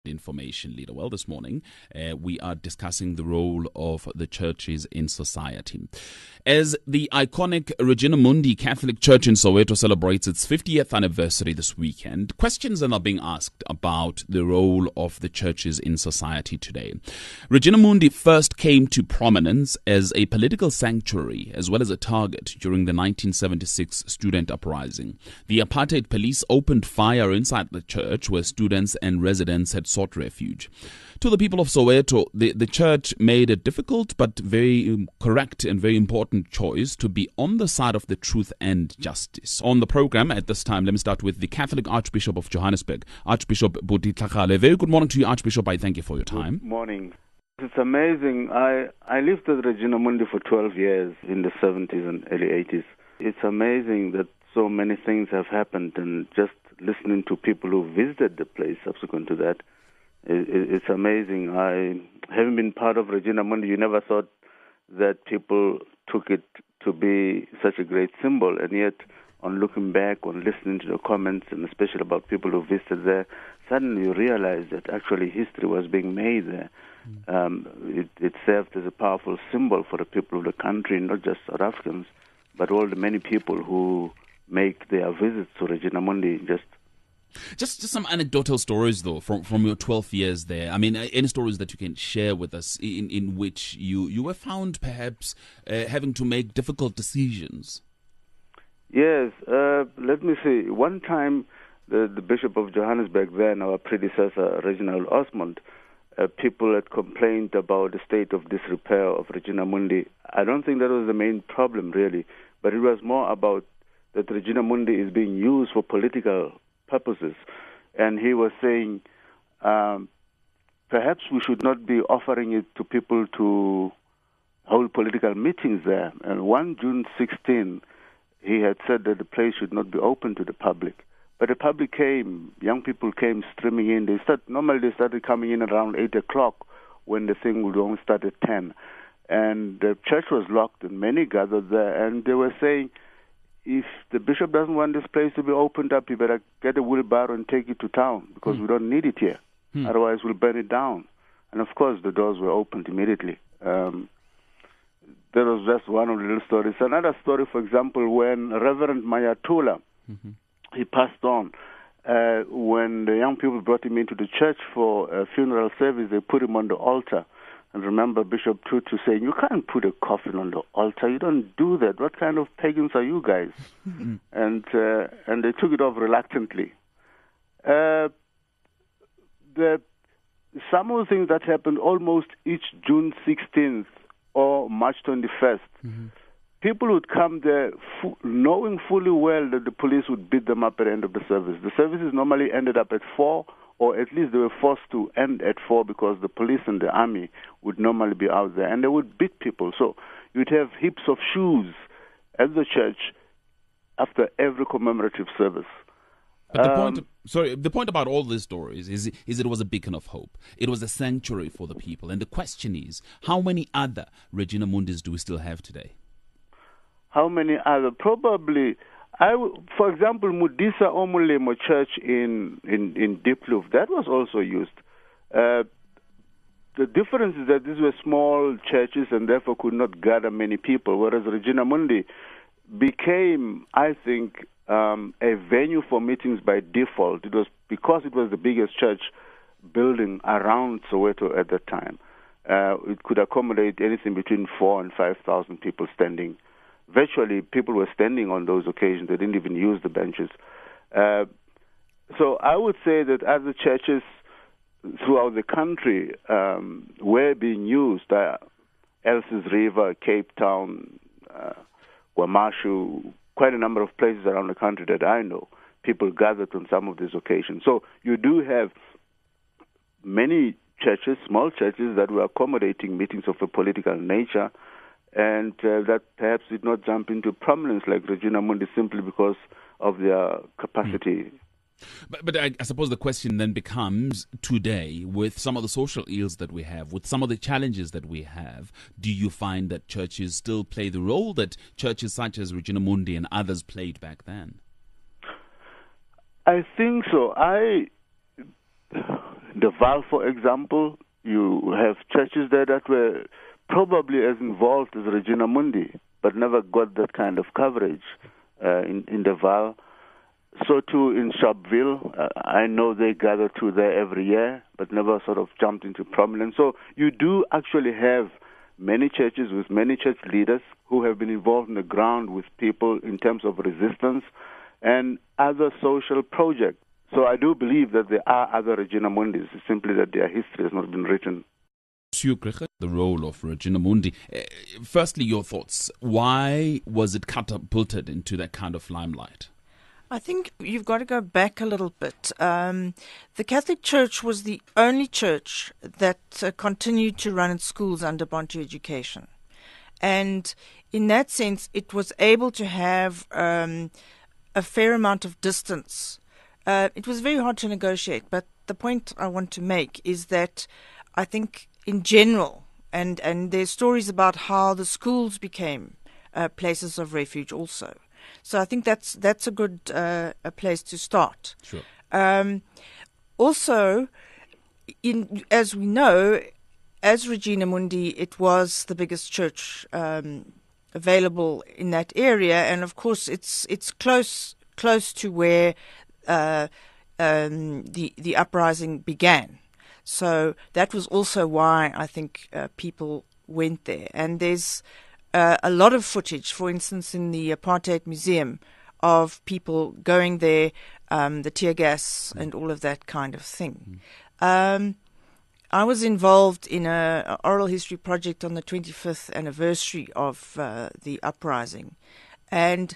Information leader. Well, this morning we are discussing the role of the churches in society. As the iconic Regina Mundi Catholic Church in Soweto celebrates its 50th anniversary this weekend, questions are now being asked about the role of the churches in society today. Regina Mundi first came to prominence as a political sanctuary as well as a target during the 1976 student uprising. The apartheid police opened fire inside the church where students and residents had sought refuge. To the people of Soweto, the church made a difficult but very correct and very important choice to be on the side of the truth and justice. On the program at this time, let me start with the Catholic Archbishop of Johannesburg, Archbishop Buti Tlhagale. Very good morning to you, Archbishop. I thank you for your time. Good morning. It's amazing. I lived at Regina Mundi for 12 years in the 70s and early 80s. It's amazing that so many things have happened, and just listening to people who visited the place subsequent to that, it's amazing. Having been part of Regina Mundi, you never thought that people took it to be such a great symbol, and yet on looking back, on listening to the comments, and especially about people who visited there, suddenly you realize that actually history was being made there. It served as a powerful symbol for the people of the country, not just South Africans, but all the many people who make their visits to Regina Mundi. Just some anecdotal stories, though, from your 12 years there. I mean, any stories that you can share with us in which you were found perhaps having to make difficult decisions? Yes. Let me see. One time, the Bishop of Johannesburg then, our predecessor, Reginald Osmond, people had complained about the state of disrepair of Regina Mundi. I don't think that was the main problem, really, but it was more about that Regina Mundi is being used for political purposes. And he was saying, perhaps we should not be offering it to people to hold political meetings there. And 1 June 16, he had said that the place should not be open to the public. But the public came, young people came streaming in. Normally they started coming in around 8 o'clock when the thing would only start at 10. And the church was locked and many gathered there. And they were saying, if the bishop doesn't want this place to be opened up, you better get a wheelbarrow and take it to town because we don't need it here. Otherwise, we'll burn it down. And of course, the doors were opened immediately. That was just one of the little stories. Another story, for example, when Reverend Mayatula, he passed on. When the young people brought him into the church for a funeral service, they put him on the altar. And remember Bishop Tutu saying, you can't put a coffin on the altar. You don't do that. What kind of pagans are you guys? And they took it off reluctantly. Some of the things that happened almost each June 16th or March 21st, people would come there knowing fully well that the police would beat them up at the end of the service. The services normally ended up at 4, or at least they were forced to end at 4 because the police and the army would normally be out there, and they would beat people. So you'd have heaps of shoes at the church after every commemorative service. But the point about all these stories is it was a beacon of hope. It was a sanctuary for the people. And the question is, how many other Regina Mundis do we still have today? How many other? Probably, for example, Mudisa Omulemo Church in Diepkloof, that was also used. The difference is that these were small churches and therefore could not gather many people, whereas Regina Mundi became, I think, a venue for meetings by default. It was because it was the biggest church building around Soweto at that time. It could accommodate anything between 4,000 and 5,000 people standing. Virtually, people were standing on those occasions. They didn't even use the benches. So I would say that other churches throughout the country were being used. Elsies River, Cape Town, Wamashu, quite a number of places around the country that I know. People gathered on some of these occasions. So you do have many churches, small churches, that were accommodating meetings of a political nature, and that perhaps did not jump into prominence like Regina Mundi simply because of their capacity. But I suppose the question then becomes, today, with some of the social ills that we have, with some of the challenges that we have, do you find that churches still play the role that churches such as Regina Mundi and others played back then? I think so. the Val, for example, you have churches there that were probably as involved as Regina Mundi, but never got that kind of coverage in the Val. So too in Sharpeville, I know they gather too there every year, but never sort of jumped into prominence. So you do actually have many churches with many church leaders who have been involved on the ground with people in terms of resistance and other social projects. So I do believe that there are other Regina Mundis, it's simply that their history has not been written. The role of Regina Mundi. Firstly, your thoughts. Why was it catapulted into that kind of limelight? I think you've got to go back a little bit. The Catholic Church was the only church that continued to run its schools under Bantu education. And in that sense, it was able to have a fair amount of distance. It was very hard to negotiate, but the point I want to make is that I think in general, and there's stories about how the schools became places of refuge also. So I think that's a good a place to start. Sure. Also, as we know, as Regina Mundi, it was the biggest church available in that area, and of course it's close to where the uprising began. So that was also why I think people went there. And there's a lot of footage, for instance, in the Apartheid Museum, of people going there, the tear gas and all of that kind of thing. I was involved in an oral history project on the 25th anniversary of the uprising, and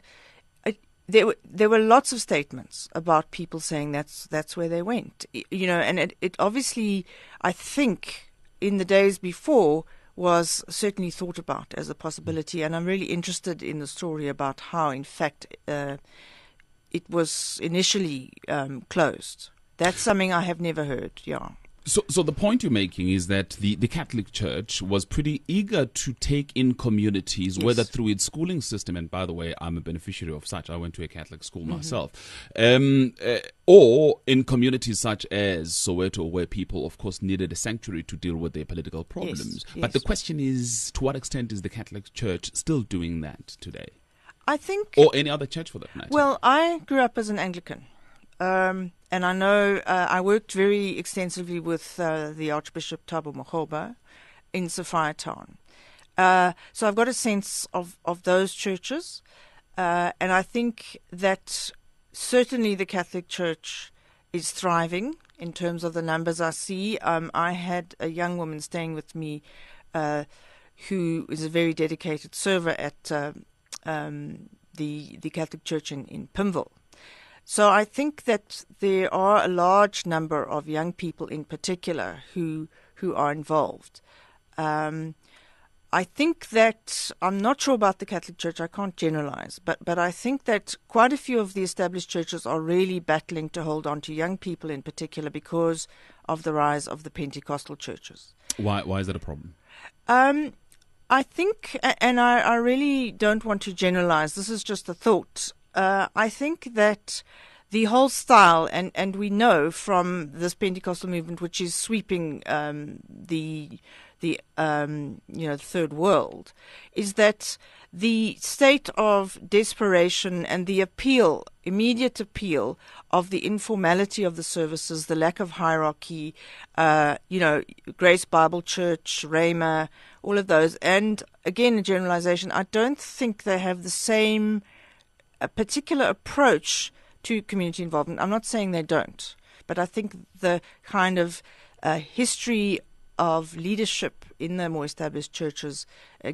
there were lots of statements about people saying that's where they went, and it obviously, I think, in the days before, was certainly thought about as a possibility, and I'm really interested in the story about how, in fact, it was initially closed. That's something I have never heard, yeah. So the point you're making is that the Catholic Church was pretty eager to take in communities, yes, whether through its schooling system, and by the way, I'm a beneficiary of such. I went to a Catholic school myself, or in communities such as Soweto, where people, of course, needed a sanctuary to deal with their political problems. Yes. But the question is, to what extent is the Catholic Church still doing that today? I think... Or any other church for that matter? Well, I grew up as an Anglican. And I know I worked very extensively with the Archbishop Thabo Makgoba in Soweto. So I've got a sense of those churches. And I think that certainly the Catholic Church is thriving in terms of the numbers I see. I had a young woman staying with me who is a very dedicated server at the Catholic Church in Pimville. So I think that there are a large number of young people in particular who are involved. I think that, I'm not sure about the Catholic Church, I can't generalize, but I think that quite a few of the established churches are really battling to hold on to young people in particular because of the rise of the Pentecostal churches. Why is that a problem? I think, and I really don't want to generalize, this is just a thought, I think that the whole style, and we know from this Pentecostal movement, which is sweeping the third world, is that the state of desperation and the immediate appeal of the informality of the services, the lack of hierarchy, Grace Bible Church, Rhema, all of those, and again, a generalization, I don't think they have the same a particular approach to community involvement. I'm not saying they don't, but I think the kind of history of leadership in the more established churches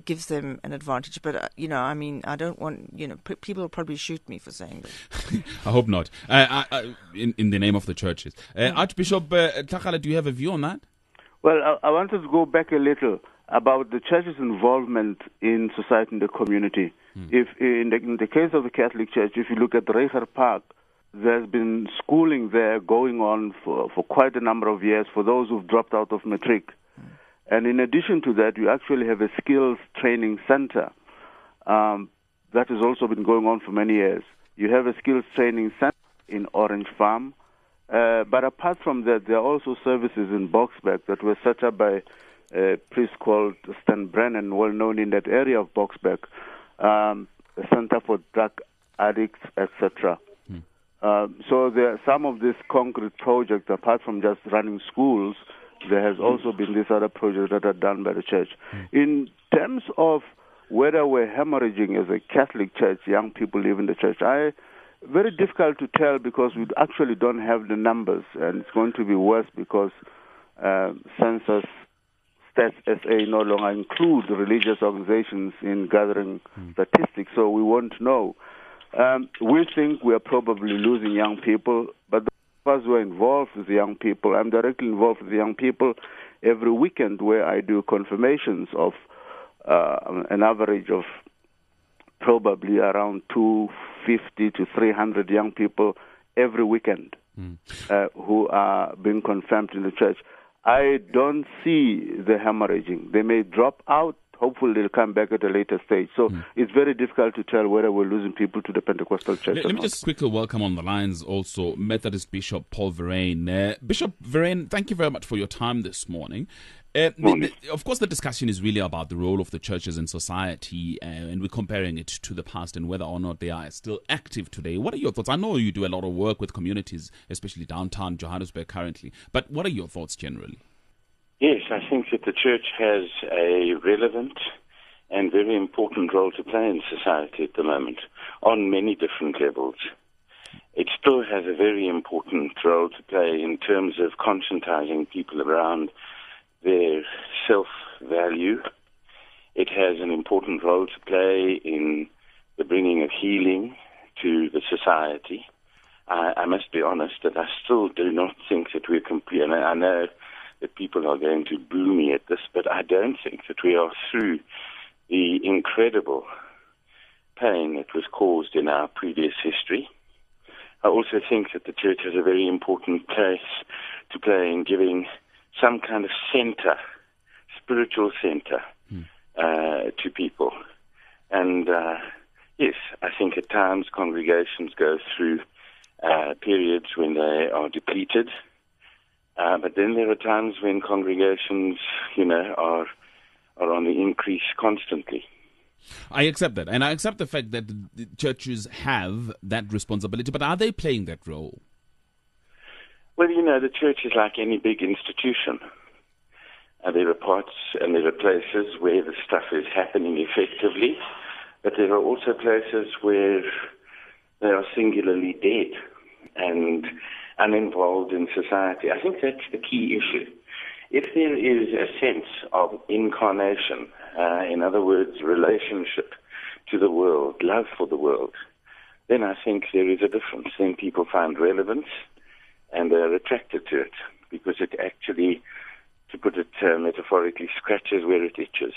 gives them an advantage. But, I don't want, people will probably shoot me for saying that. I hope not. In the name of the churches. Archbishop Tlhagala, do you have a view on that? Well, I wanted to go back a little about the church's involvement in society and the community. If in the case of the Catholic Church, if you look at Reiger Park, there's been schooling there going on for quite a number of years for those who've dropped out of matric. And in addition to that, you actually have a skills training center that has also been going on for many years. You have a skills training center in Orange Farm. But apart from that, there are also services in Boksburg that were set up by a priest called Stan Brennan, well known in that area of Boksburg, a center for drug addicts, etc. So there are some of these concrete projects, apart from just running schools, there has also been these other projects that are done by the church. In terms of whether we're hemorrhaging as a Catholic church, young people leaving the church, very difficult to tell because we actually don't have the numbers, and it's going to be worse because Census Stats SA no longer include religious organizations in gathering statistics, so we won't know. We think we are probably losing young people, but those of us who are involved with the young people, I'm directly involved with the young people every weekend where I do confirmations of an average of probably around 250 to 300 young people every weekend who are being confirmed in the church. I don't see the hemorrhaging. They may drop out. Hopefully they'll come back at a later stage. So it's very difficult to tell whether we're losing people to the Pentecostal church. Let me just quickly welcome on the lines also Methodist Bishop Paul Verreyn. Bishop Verreyn, thank you very much for your time this morning. Of course, the discussion is really about the role of the churches in society, and we're comparing it to the past and whether or not they are still active today. What are your thoughts? I know you do a lot of work with communities, especially downtown Johannesburg currently, but what are your thoughts generally? Yes, I think that the church has a relevant and very important role to play in society at the moment on many different levels. It still has a very important role to play in terms of conscientizing people around their self-value. It has an important role to play in the bringing of healing to the society. I must be honest that I still do not think that we're complete. And I know that people are going to boo me at this, but I don't think that we are through the incredible pain that was caused in our previous history. I also think that the church has a very important place to play in giving some kind of center, spiritual center, to people. And yes, I think at times congregations go through periods when they are depleted, but then there are times when congregations, are on the increase constantly. I accept that, and I accept the fact that the churches have that responsibility, but are they playing that role? Well, the church is like any big institution. There are parts and there are places where the stuff is happening effectively, but there are also places where they are singularly dead and uninvolved in society. I think that's the key issue. If there is a sense of incarnation, in other words, relationship to the world, love for the world, then I think there is a difference. Then people find relevance and they're attracted to it because it actually, to put it metaphorically, scratches where it itches.